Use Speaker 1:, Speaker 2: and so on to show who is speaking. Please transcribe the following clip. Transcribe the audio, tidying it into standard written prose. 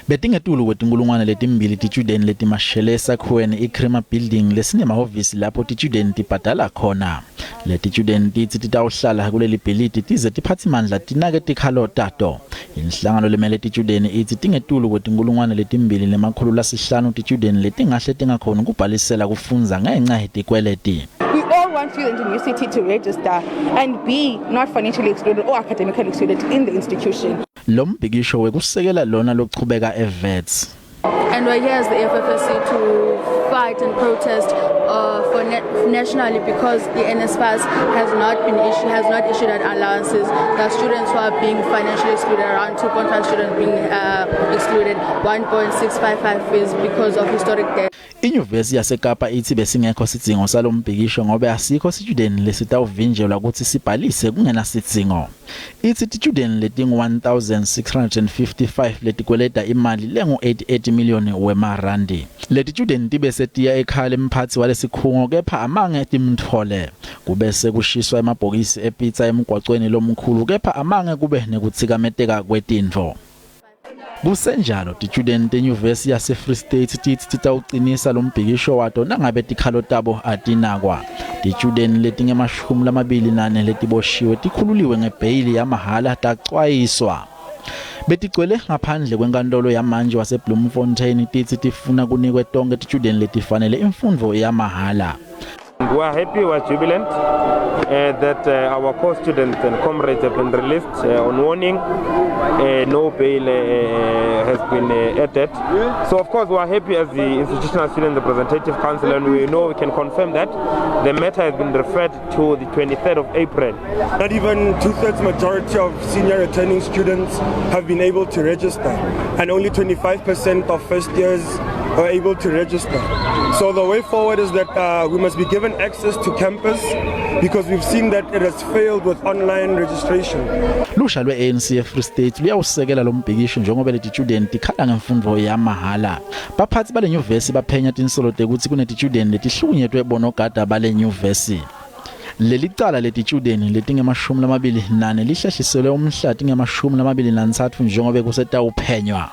Speaker 1: Betingetulu kwetinkulungwane letimbili ti-student letimashele esakhiweni iCrema Building lesinemahhovisi lapho ti-student tibhadala khona. Leti-student tithi titawuhlala kuleli bhilidi tize tiphathimandla tinake tikhalo tato. Inhlangano lemele ti-student ithi tingetulu kwetinkulungwane letimbili nemakhulu lasihlanu ti-student letingahle tingakhona ukubhalisela kufundza ngenxa yetikweleti.
Speaker 2: We all want students in UCT to register and be not financially excluded or academically excluded in the institution.
Speaker 1: Lo mbhikisho wekusekela lona lokuchubeka eVets.
Speaker 3: And we're here as the FFSC to fight and protest nationally because the NSFAS has not issued allowances. The students who are being financially excluded, around 2.5 students being excluded, 1.655 fees because of historic debt.
Speaker 1: Inyuvesi yaseKapa ithi besingekho sidingo salombhikisho ngoba asikho student lesitawuvinjelwa ukuthi sibhalise kungena sidingo. Ithi student letingu 1655 letikweleta imali lengu 88 million wemarandi. Leti student bese tiya ekhaya emphathi walesikhungo kepha amange timthole. Kube sekushiswa emabhokisi epizza emgwaqweni lomkhulu kepha amange kube nekutsikameteka kwetindvo. Kusenjalo ti-student enyuvesi yase Free State tithi titawucinisa lombhikisho wato nangabe tikhalo tabo atinakwa. Ti-student letinge-24 letiboshiwe tikhululiwe ngebhayili yamahala tacwayiswa. Betigcwele ngaphandle kwenkantolo yamanje wase Bloemfontein tithi tifuna kunikwe tonke ti-student letifanele imfundvo yamahala.
Speaker 4: We are happy, we are jubilant that our co-students and comrades have been released on warning. No bail has been added. So of course we are happy as the Institutional Student Representative Council, and we know we can confirm that the matter has been referred to the 23rd of April.
Speaker 5: Not even 2/3 majority of senior returning students have been able to register, and only 25% of first years are able to register. So the way forward is that we must be given access to campus because we've seen that it has failed with online registration.
Speaker 1: Lusha lwe-ANC Free State luyawusekela lo mbhikisho njengoba leti student tikhala ngemfundo yamahala. Baphathi bale nyuvesi baphenya tinsolo tekuthi kuneti-student letihlukunyetwe bonogada bale nyuvesi. Leli cala leti student letinge-28 lihlehliselwe umhla tinge-23 njengoba kusetawuphenywa.